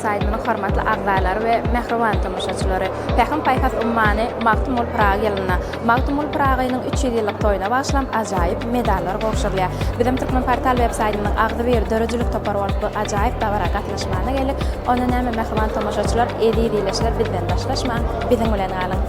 web-saytynyň hormatly agzalary we mehriban tamaşaçylary. Pähim paýhas ummany Magtumul Prag ýylyna, Magtumul Pragynyň 300 ýyllyk toýuna başlam ajaýyp medallar gowşurlar. Bizim Türkmen portal web-saytynyň agdy bir dörejlik topar bolup ajaýyp dawara gatnaşmana gelip, ona näme mehriban tamaşaçylar edi-edileşler bizden daşlaşma, biziň bilen galyň.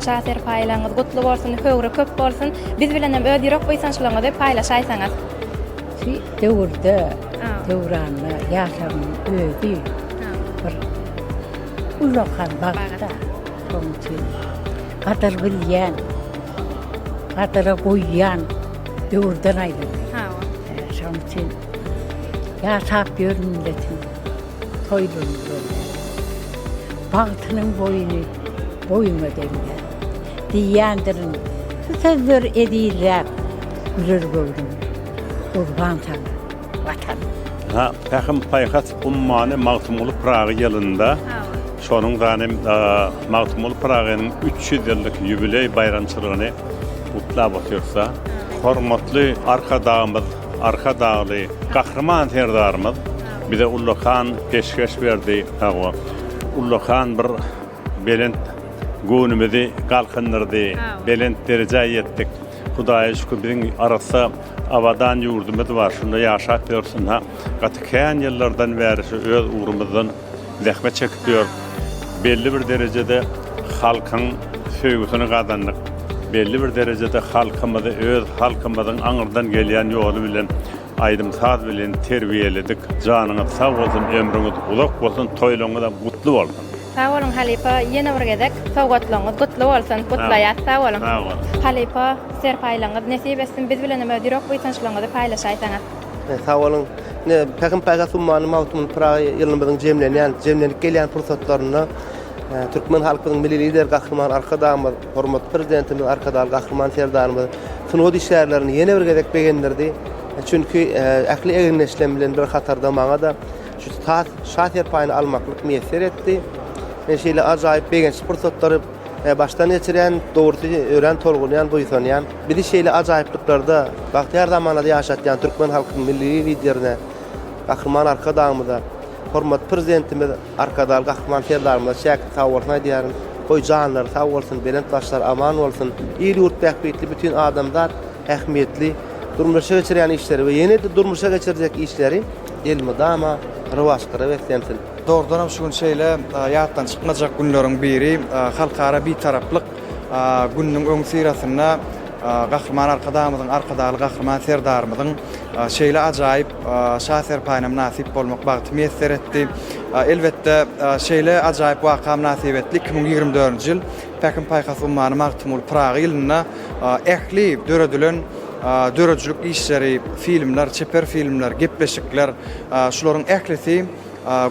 Şahser paýlaňyz gutly bolsun, höwre köp bolsun. Biz bilen hem öz ýürek boýsançylygyňy da paýlaşaýsaňyz. Şu döwürde, döwranly ýaşaryň özi. Bir ulakan bagda. Şoňçyn gadyr bilýän, gadyra goýýan döwürden aýdyr. Şoňçyn ýaşap ýörmündetin toýlundy. Bagtynyň boýuny boyunma demge. Diýendirin sözler edýärler. Güler gördüm. Kurban sana, vatan. Pähim paýhas ummany Magtumul Prag ýylynda şonuň ganym Magtumul Pragynyň 300 ýyllyk ýübiley bayramçylygyny gutlap otyrsa, hormatly arka dagly gahrman serdarymyz bize Ulluhan peşkeş berdi. Ulluhan bir belent Gönümüzi galkındırdı, belent derece yettik. Hudaýa şükür biziň arasa awadan ýurdumyz var, şunda ýaşap ýörsin ha. Gatykän ýyllardan bäri şu öz ugrumyzdan zähmet çekip belli bir derejede halkyň söýgüsini gazandyk. Belli bir derejede halkymyzy öz halkymyzyň aňyrdan gelýän ýoly bilen aýdymsaz bilen terbiýeledik. Janyňyz sag bolsun, ömrüňiz uzak bolsun, toýlaňyz da gutly bolsun. Sağ olun Halipa, ýene bir gezek sowgatlaňyz gutly bolsun, gutlaýat sağ olun. Halipa, serpaýlaňyz nesip etsin, biz bilen hem ýürek boýsançylygyňy paýlaşaýsaňyz. Sağ olun. Pähim paýhas ummany Magtumul Prag ýylynyň jemlenip gelýän fursatlaryny Türkmen halkynyň milli lider gahrman arkadaşymyz, hormat prezidentimiz arkadaşy gahrman serdarymyz sunod işlerini ýene bir gezek begendirdi. Çünki ähli egenleşlen bilen bir hatarda maňa da şu şahser paýyny almaklyk meýesser etdi. Şeýle ajaýyp begen fursatları baştan geçiren, dogry ören tolgunyan, boýsanyan. Bizi şeýle ajaýyplyklarda bagtyar zamanda ýaşatýan Türkmen halkynyň milli liderine gahrman arkadaşymyza hormat prezidentimiz arkadaşy gahrman serdarymyza şäkit sag bolsun diýärin. Goý janlar sag bolsun, belent başlar aman bolsun. İl ýurt bähbetli bütün adamlar ähmiýetli durmuşa geçirýän işleri we ýene de durmuşa geçirjek işleri elmydama rywajgyra beslensin. Doğrudan hem şu gün şeýle ýatdan çykmajak günleriň biri halkara bir taraplyk günniň öň sirasyna gahrman arkadaşymyzyň arkadaşy gahrman serdarymyzyň şeýle ajaýyp şahser paýynam nasip bolmak bagty meýesser etdi. Elbetde şeýle ajaýyp wakam nasip etdi. 2024-nji ýyl Pähim paýhas ummany Magtumul Prag ýylyna ähli döredilen dörejlik işleri, filmler, çeper filmler, gepleşikler, şolaryň ählisi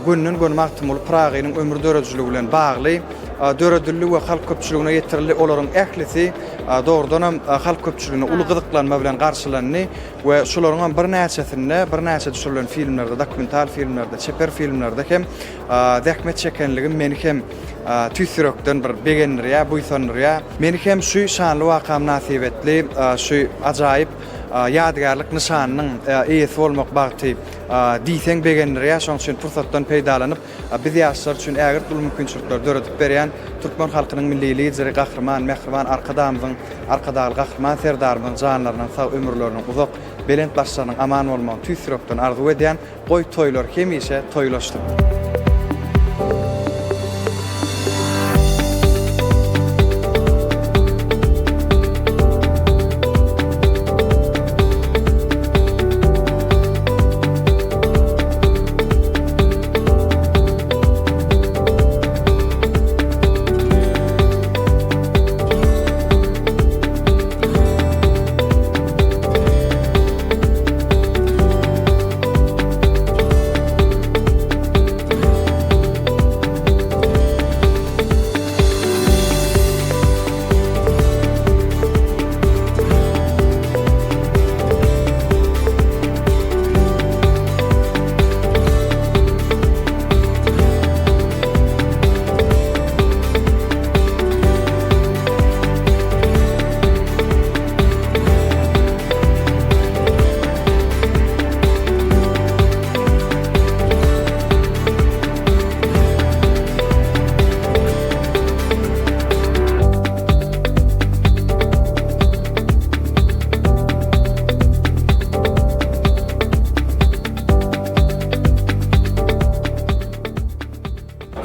Günnün Magtumul Pragynyň ömür dörejligi bilen bagly, döredillik we halk köpçüligine ýetirildi. Olaryň ählisi doğrudan hem halk köpçüligine uly gyzyklanma bilen garşylandy we şolaryň bir näçe düşürilen filmlerde, dokumental filmlerde, çeper filmlerde hem zähmet çekenligi meni hem tüýsürekden bir begendirýär, boýsanyrýar. Meni hem şu şanly wakam nasip etdi, şu ajaýyp ýadgarlyk nişanynyň eýesi bolmak bagty diýseň begendirýär. Şoň üçin fursatdan peýdalanyp biz ýaşlar üçin ägir bu mümkinçilikler döredip berýän Türkmen halkynyň milli lideri gahrman, mehriban arkadaşymyzyň arkadaşy gahrman serdarymyzyň janlarynyň sag ömürleriniň uzak, belent başlarynyň aman bolmagyny tüýsürekden arzu edýän goý toýlar hemişe toýlaşdy.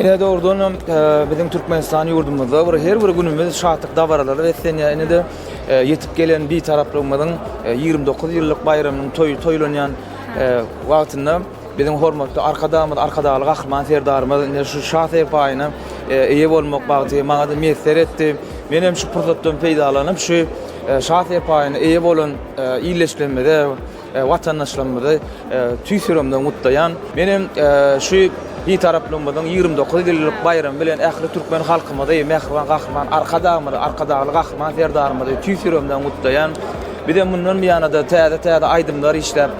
Ine doğrudan bizim Türkmenistan yurdumuzda her bir günümüz şahatlık davaraları ve sen ine de yetip gelen bir taraflığımızın 29 yıllık bayramının toylanyan vaktinde bizim hormatly arkadaşlyk gahryman serdarymyz şu şahsy paýyna eýe bolmak bagty maňa da mesler etdi. Menem şu pursatdan peýdalanyp şu şahsy paýyna eýe bolan iýleşmede watandaşlarymyzy tüýsüremden mutlayan menem şu bir taraflığımızın 29 yıllık bayram bilen ähli Türkmen halkymyzy mehriban gahryman arkadaşlyk gahryman serdarymyzy tüýsüremden mutlayan. Bir de bundan bir yana da täze aydymlar işler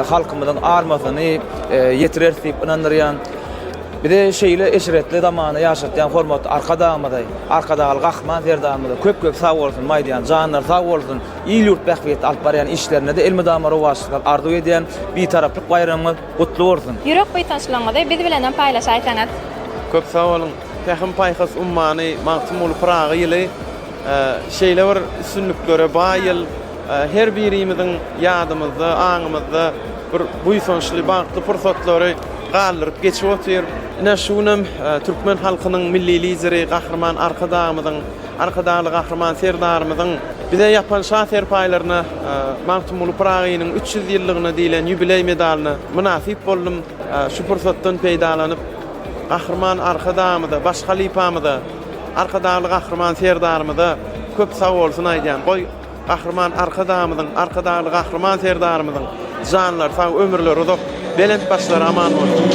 halkymyzyň armasyny ýetirersip inandyrýan. Bir de şeýle eşretli zamany ýaşatýan hormatly arkadaşlyk gahryman serdarymyzy köp sag bolsun maýdaýan janlar sag bolsun ýylt bähbet alyp barýan işlerine de elmedamary waşyklap arzu edýän bir taraplyk bayramyň gutly bolsun. Ýürek bytaşlaňyzy biz bilen paýlaşaýsaňyz. Köp sag bolun. Pähim paýhas ummany magtymul Praga ýyly şeýle bir üstünliklere baýyl her birimiziň ýadymyzda, aňymyzda bir buýsançly bagtly pursatlary galyryp geçip otyr. Ine şunam Türkmen halkynyň milli lideri gahryman arkadaşlyk gahryman serdarymyzyň bize ýapan şaher paýlaryna Magtymul Pragaýynyň 300 ýyllygyna diýilen ýubiley medalyny münasip boldum. Şu pursatdan peýdalanyp gahryman arkadaşymyza, baş halifamyza, arkadaşlyk gahryman serdarymyza köp sag bolsun aýdýan. Goý gahryman arkadaşlyk gahryman serdarymyzyň janlar sag ömürleri uzak, belent başlary aman bolsun.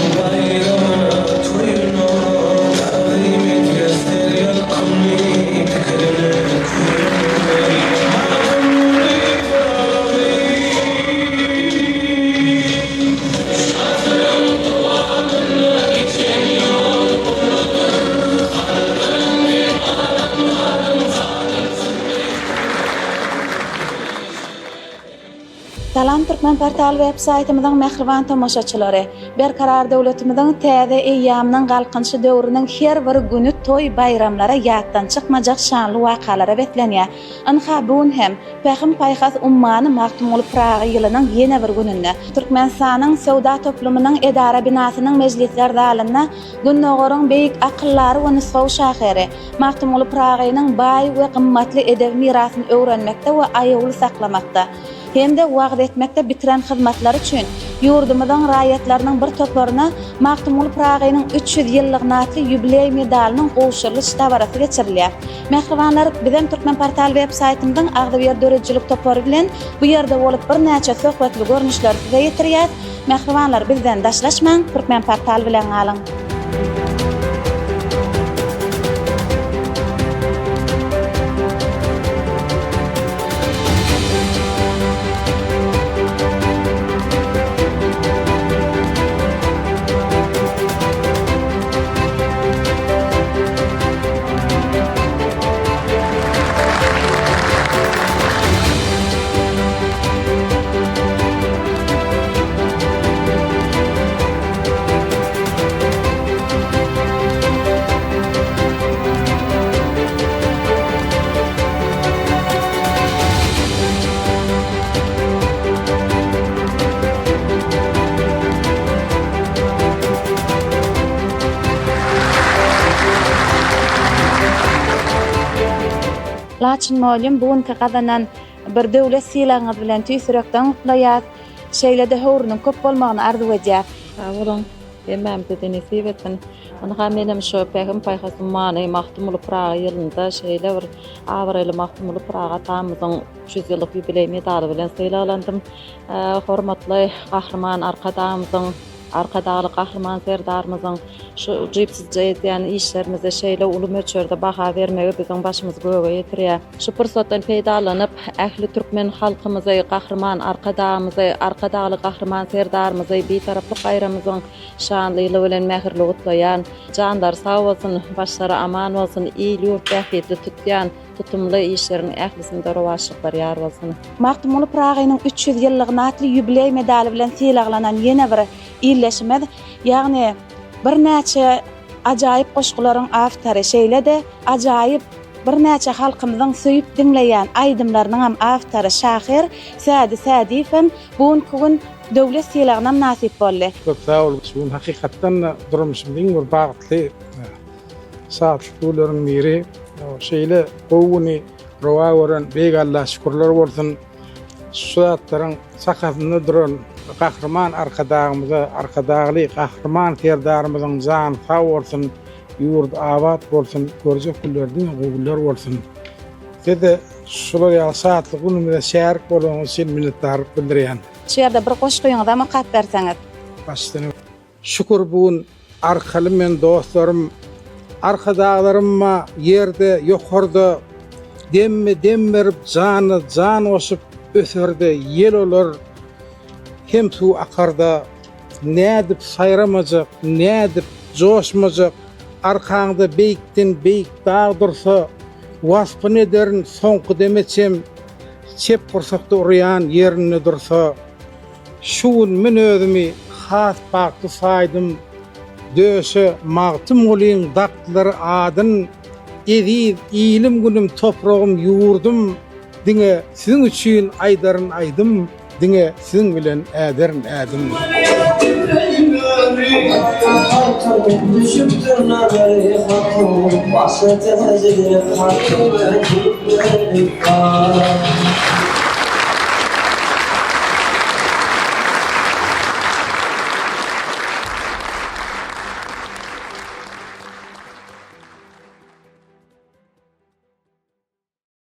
Salam Türkmen portal websaytymyzyň mehriban tamaşaçylary. Berkarar döwletimiziň täze eýýamynyň galkynçy döwrüniň her bir güni toy bayramlara ýatdan çykmajak şanly wakalara betlenýär. Anha bugün hem Pähim paýhas ummany Magtymul Praga ýylynyň ýene bir gününde Türkmenistanyň sowda toplumynyň edara binasynyň mejlisler zalyna Günnögörüň beýik akyllary we nysgaw şahary Magtymul Pragaýynyň baý we gymmatly edebi mirasyny öwrenmekde we aýaly saklamakda. Hem de wagt etmekde bitiren hyzmatlary üçin ýurdumyzyň raýatlarynyň bir toplaryna Magtymul Pragaýynyň 300 ýyllyk natly ýubiley medalynyň gowşurylyş tabarasy geçirilýär. Mehribanlar, bizim Türkmen portal websaytymyzyň agdabiýer dörejilik topary bilen bu ýerde bolup bir näçe söhbetli görnüşler size ýetirýär. Mehribanlar, bizden daşlaşmaň, Türkmen portal bilen galyň. Laçyn malum bugünkü gazanan bir döwlet sylagyňyz bilen tüýsürekden gutlaýar. Şeýlede howrunyň köp bolmagyny arzu edýär. Awalın emem dedeni sebetden onha menem şu Pähim paýhas ummany Magtymul Praga ýylynda şeýle bir awraly Magtymul Praga tamyzyň 300 ýyllyk ýubiley medaly bilen sylalandym. Hormatly gahryman arkadaşlyk gahryman serdarymyzyň şu jypsiz ýetýän işlerimize şeýle uly möçerde baha bermegi biziň başymyzy göge ýetirýär. Şu pursatdan peýdalanyp ähli türkmen halkymyzy, gahryman arkadaşlyk gahryman serdarymyzy bir taraplyk bayramymyzyň şanlylygy bilen mähirli gutlaýan, janlar sag bolsun, başlary aman bolsun, ýylt bähbetli tutýan tutumly işlerin ählisinde rowaşlyklar ýar bolsun. Magtymul Pragaýynyň 300 ýyllyk natly ýubiley medaly bilen sylaklanan ýene bir ýylleşme, ýagny bir näçe ajaýyp goşgularyň awtary şeýle de ajaýyp bir näçe halkymyzyň söýüp dinleýän aýdymlarynyň hem awtary Şahir Sadi Sadifen bugün döwlet syýlagynam nasip boldy. Çok sağ ol. Şun hakikaten durmuşumdyň bir bagtly saat şulerin biri şeýle gowuny rowawaran beýle Allah şükürler bolsun. Suatlaryň sakatyny duran gahrman arkadagly gahrman terdarymyzyň jan sağ bolsun, ýurt awat bolsun, görjek kullardyň gowullar bolsun. Dede şular ýa saatlyk günümde şärik bolan için minnetdarlyk bildirýän. Şu ýerde bir goşguýyňyza makat berseňiz. Başlanıp. Şükür bugün arkaly men dostlarym, arkadaşlarymma ýerde ýokarda dem berip jan oşup ösürde ýel olar. Hem su akarda nädip saýramajak, nädip joşmajak, arkaňda beýikden beýik dağ dursa, waspy nederin soňky demeçem, çep pursakda urýan ýerine dursa, şuun men özümi has bakty saýdym, döşe magtym bolyň daklary adyn, ediz ilim günüm topragym ýurdum, diňe siziň üçin aýdaryn aýdym, diňe siziň bilen äderin ädim. Başa tezgah